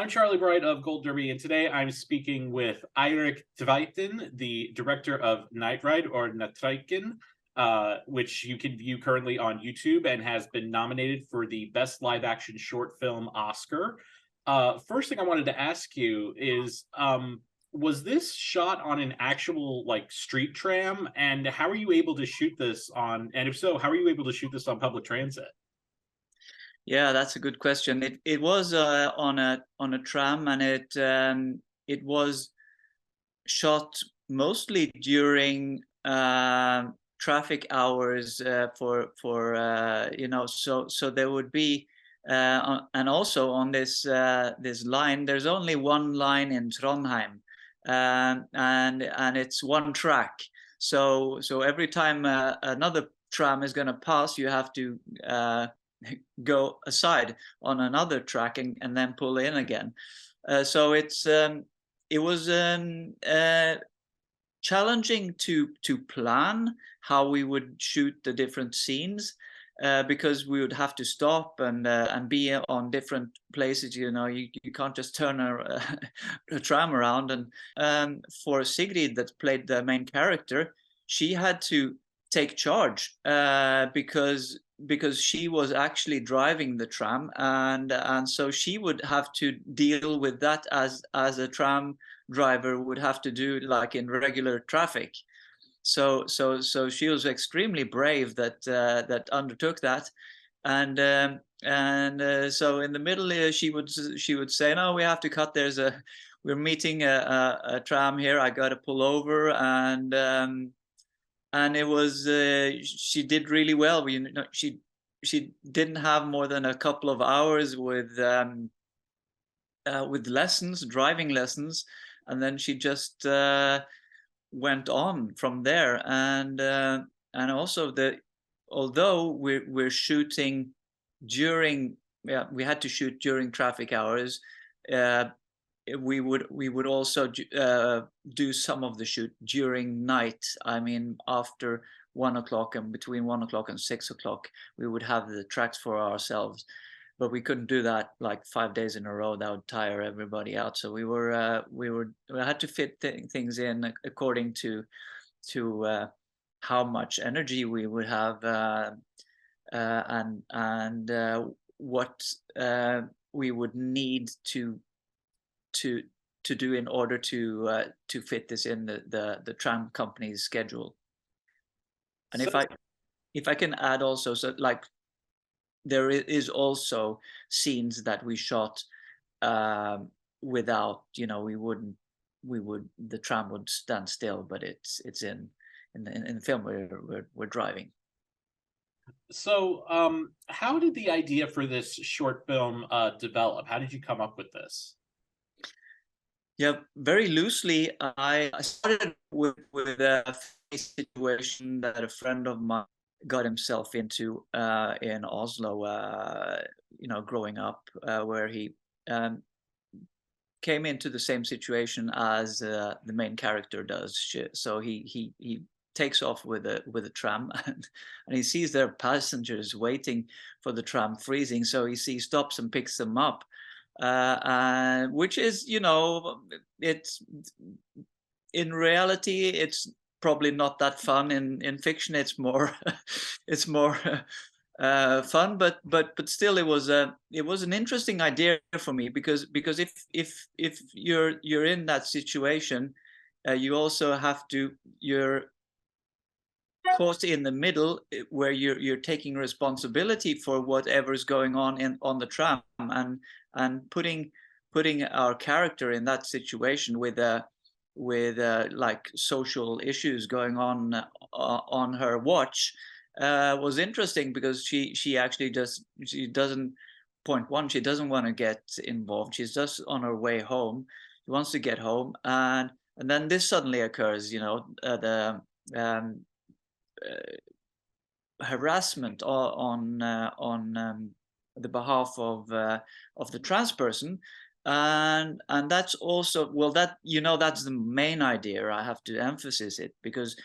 I'm Charlie Bright of Gold Derby, and today I'm speaking with Eirik Tveiten, the director of Night Ride or Natreiken, which you can view currently on YouTube and has been nominated for the Best Live Action Short Film Oscar. First thing I wanted to ask you is, was this shot on an actual street tram, and how are you able to shoot this on? And if so, how are you able to shoot this on public transit? Yeah, that's a good question. It was on a tram, and it was shot mostly during traffic hours for so there would be and also on this line. There's only one line in Trondheim, and it's one track. So every time another tram is going to pass, you have to go aside on another track and then pull in again. So it was challenging to plan how we would shoot the different scenes, because we would have to stop and be on different places. You can't just turn a tram around. And for Sigrid, that played the main character, she had to take charge because she was actually driving the tram, and so she would have to deal with that as a tram driver would have to do, like in regular traffic. So she was extremely brave that undertook that. So in the middle, she would say, no, we have to cut, we're meeting a tram here, I got to pull over. And it was she did really well. She didn't have more than a couple of hours with lessons, driving lessons, and then she just went on from there. And also although we're shooting during, we had to shoot during traffic hours. We would also do some of the shoot during night. I mean, after 1 o'clock, and between 1 o'clock and 6 o'clock, we would have the tracks for ourselves. But we couldn't do that like 5 days in a row. That would tire everybody out. So we had to fit things in according to how much energy we would have, and what we would need to do in order to fit this in the tram company's schedule. And so, if I can add also, so like there is also scenes that we shot without, the tram would stand still, but it's in the film we're driving. So, how did the idea for this short film develop? How did you come up with this? Yeah, very loosely. I started with a situation that a friend of mine got himself into in Oslo, growing up, where he came into the same situation as the main character does. So he takes off with a tram, and he sees their passengers waiting for the tram, freezing. So he stops and picks them up. Which is, it's in reality, it's probably not that fun. In fiction, it's more it's more fun, but still, it was an interesting idea for me, because if you're in that situation, you also have to, you're caught in the middle, where you're taking responsibility for whatever's going on the tram, and putting our character in that situation with like social issues going on her watch, was interesting, because she actually she doesn't, point one, she doesn't want to get involved. She's just on her way home. She wants to get home, and then this suddenly occurs, the harassment on the behalf of the trans person. And that's also, well, that's the main idea. I have to emphasize it, because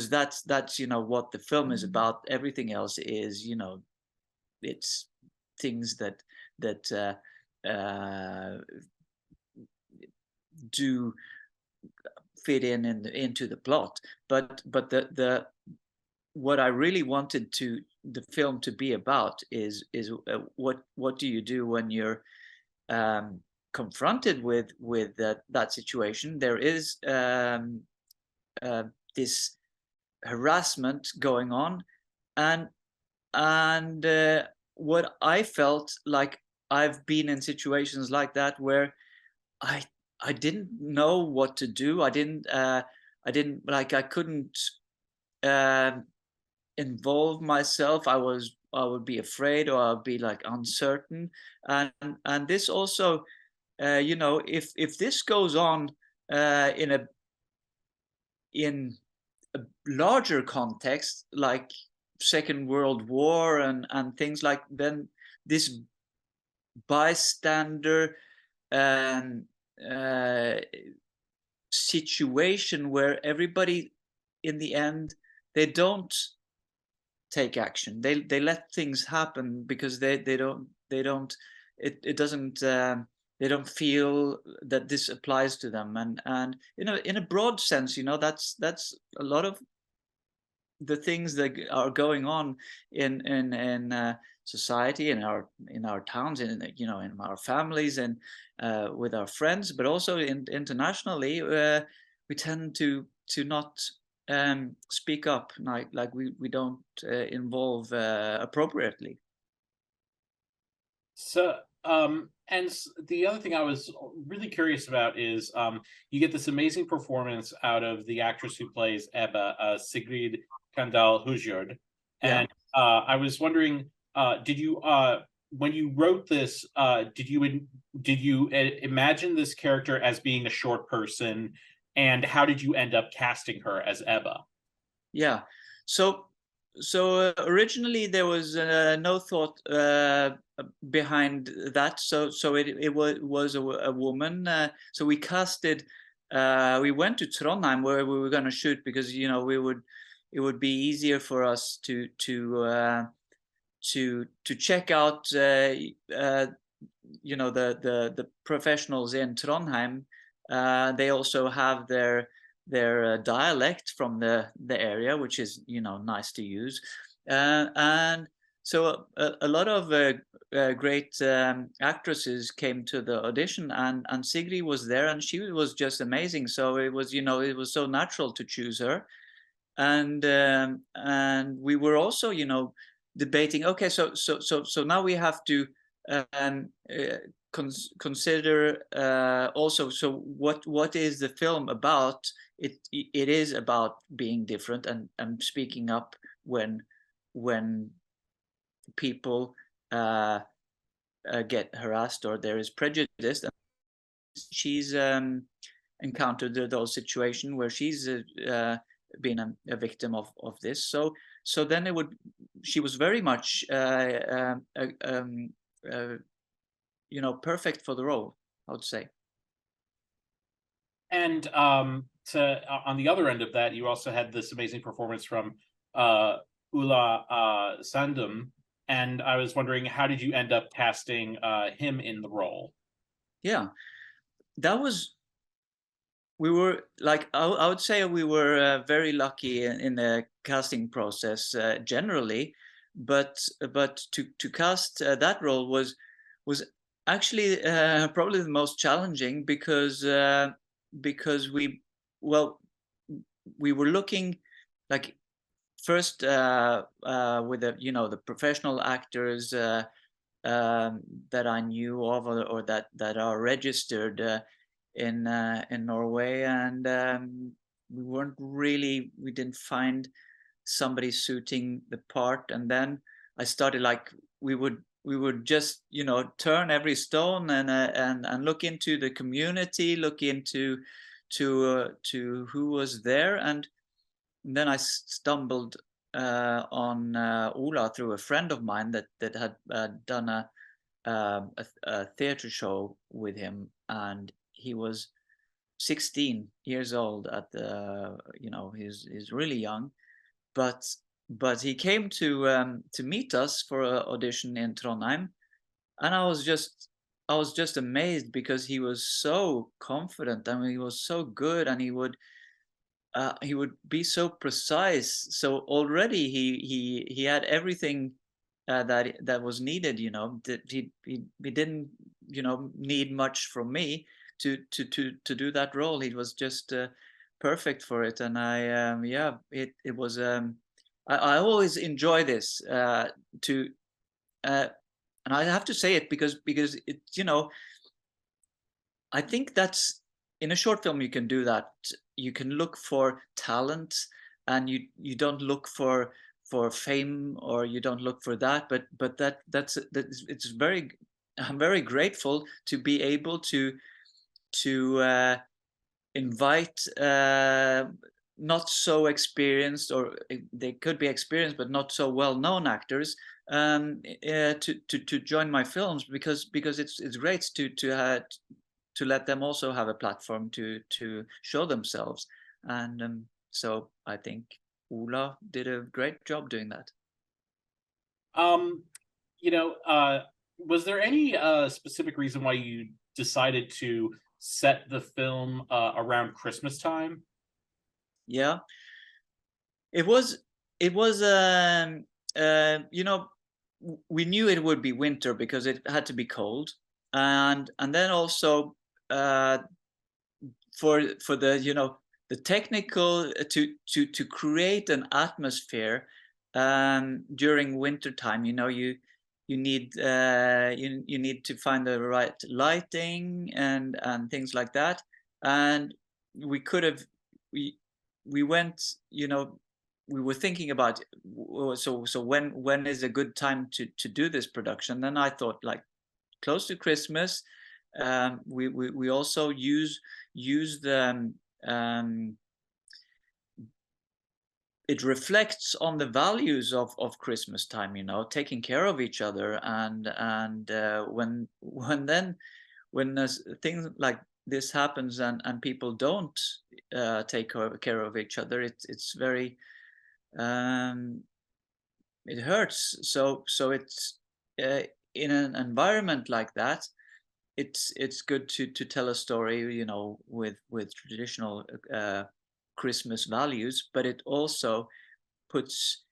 that's what the film is about. Everything else is, it's things that do fit into the plot. But the what I really wanted the film to be about is what do you do when you're confronted with that situation. There is this harassment going on, and what I felt like, I've been in situations like that where I didn't know what to do. I didn't like, I couldn't involve myself. I would be afraid, or I'd be like uncertain, and this also, you know, if this goes on in a larger context, like Second World War and things like, then this bystander situation where everybody in the end, they don't take action, they let things happen because they don't it doesn't they don't feel that this applies to them, and you know, in a broad sense, you know, that's a lot of the things that are going on in society, in our towns, in, you know, in our families, and with our friends, but also internationally. We tend to not speak up, like we don't involve appropriately. So, the other thing I was really curious about is, you get this amazing performance out of the actress who plays Ebba, Sigrid Kandal Husjord, Yeah. and I was wondering, did you, when you wrote this, did you imagine this character as being a short person, and how did you end up casting her as Ebba? Yeah. So originally there was no thought behind that. So it was a woman. So we casted. We went to Trondheim where we were going to shoot, because, you know, it would be easier for us to check out you know, the professionals in Trondheim. They also have their dialect from the area, which is, you know, nice to use, and so a lot of great actresses came to the audition, and Sigrid was there, and she was just amazing. So it was, you know, it was so natural to choose her, and we were also, you know, debating, okay, so now we have to um, uh, consider also, so what is the film about? It is about being different and speaking up when people get harassed or there is prejudice. And she's encountered those situations where she's been a victim of this. So then she was very much you know, perfect for the role, I would say. And on the other end of that, you also had this amazing performance from Ulla Sandum, and I was wondering, how did you end up casting him in the role? Yeah, that was, we were like, I would say we were very lucky in the casting process generally, but to cast that role was actually probably the most challenging, because we, well, we were looking like, first with the, you know, the professional actors that I knew of, or that are registered in Norway, and we didn't find somebody suiting the part. And then I started, like, we would just, you know, turn every stone and look into the community, look into to who was there, and then I stumbled on Ola through a friend of mine that had done a theater show with him, and he was 16 years old at the, you know, he's really young, but he came to meet us for an audition in Trondheim, and I was just I was just amazed because he was so confident. I mean, he was so good, and he would be so precise. So already he had everything that was needed. You know, that he didn't need much from me to do that role. He was just perfect for it, and yeah, it was. I always enjoy this to. And I have to say it because it I think that's in a short film you can do that. You can look for talent, and you don't look for fame, or you don't look for that. But that's it's very. I'm very grateful to be able to invite not so experienced, or they could be experienced but not so well known actors to join my films, because it's great to let them also have a platform to show themselves. And so I think Ola did a great job doing that. Um, you know, was there any specific reason why you decided to set the film around Christmas time? Yeah, it was it was we knew it would be winter because it had to be cold, and then also uh, for the the technical to create an atmosphere during winter time. You need you need to find the right lighting and things like that. And we could have we we went, we were thinking about, so when is a good time to do this production. Then I thought, like, close to Christmas. We also use the it reflects on the values of Christmas time, taking care of each other. And when things like this happens, and people don't take care of each other, it's very um, it hurts. So it's in an environment like that, it's good to tell a story, with traditional Christmas values, but it also puts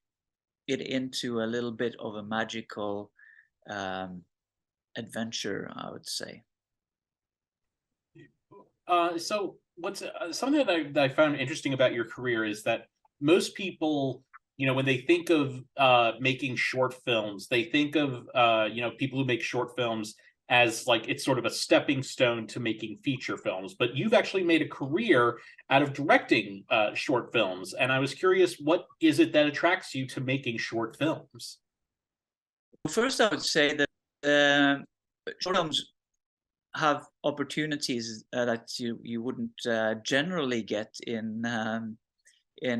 it into a little bit of a magical um, adventure, I would say. So what's something that I found interesting about your career is that most people, when they think of making short films, they think of people who make short films as like it's sort of a stepping stone to making feature films. But you've actually made a career out of directing short films, and I was curious, what is it that attracts you to making short films? First, I would say that short films have opportunities that you wouldn't generally get in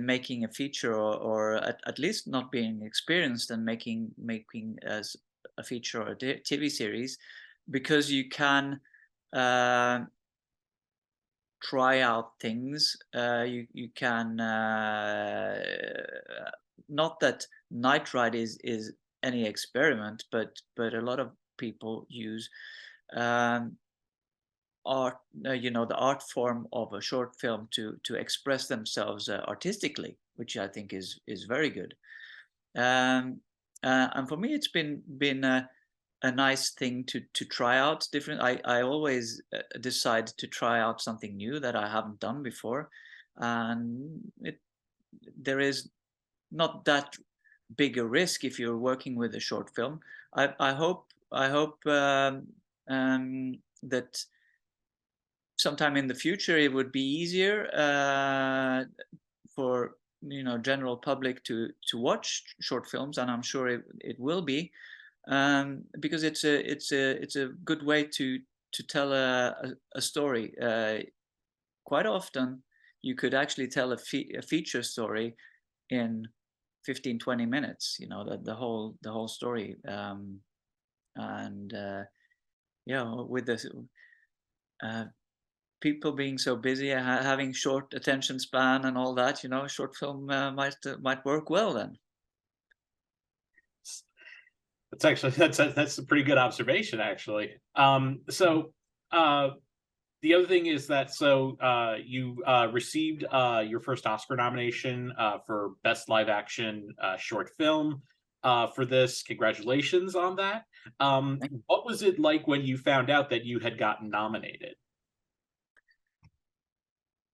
making a feature, or at least not being experienced and making as a feature or a TV series, because you can try out things. You can not that Night Ride is any experiment, but a lot of people use um, art, the art form of a short film to express themselves artistically, which I think is very good. And for me, it's been a nice thing to try out different. I always decide to try out something new that I haven't done before, and there is not that big a risk if you're working with a short film. I hope that sometime in the future it would be easier for general public to watch short films, and I'm sure it will be, because it's a good way to tell a story. Quite often you could actually tell a feature story in 15-20 minutes, the whole story. And yeah, with the uh, people being so busy, having short attention span and all that, short film might work well then. That's a pretty good observation, actually. So the other thing is that you received your first Oscar nomination for Best Live Action Short Film for this. Congratulations on that. What was it like when you found out that you had gotten nominated?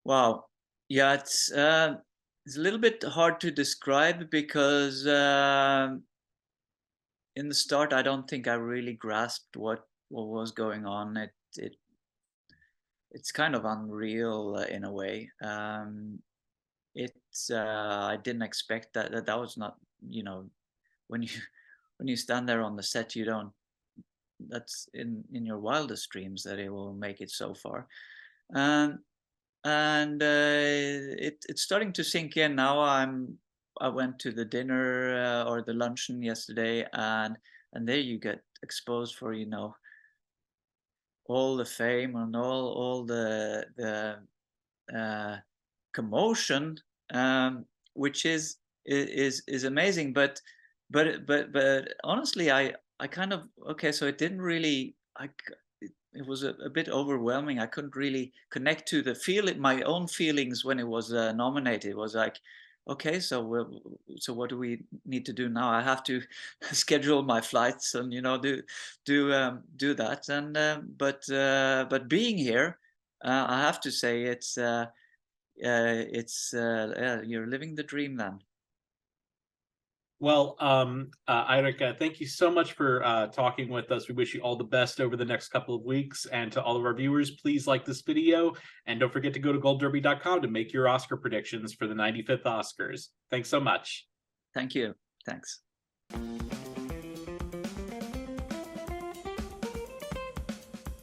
Wow. Yeah, it's a little bit hard to describe because in the start, I don't think I really grasped what was going on. It's kind of unreal in a way. It's I didn't expect that was not, you know, when you when you stand there on the set, you don't, that's in your wildest dreams that it will make it so far. Um, and it's starting to sink in now. I went to the dinner or the luncheon yesterday, and there you get exposed for, you know, all the fame and all the commotion, which is amazing. But honestly, I kind of, okay, so it didn't really, it was a bit overwhelming. I couldn't really connect to my own feelings when it was nominated. It was like, okay, so what do we need to do now? I have to schedule my flights and, you know, do that. And but being here, I have to say yeah, you're living the dream then. Well, Eirik, thank you so much for talking with us. We wish you all the best over the next couple of weeks. And to all of our viewers, please like this video. And don't forget to go to goldderby.com to make your Oscar predictions for the 95th Oscars. Thanks so much. Thank you. Thanks.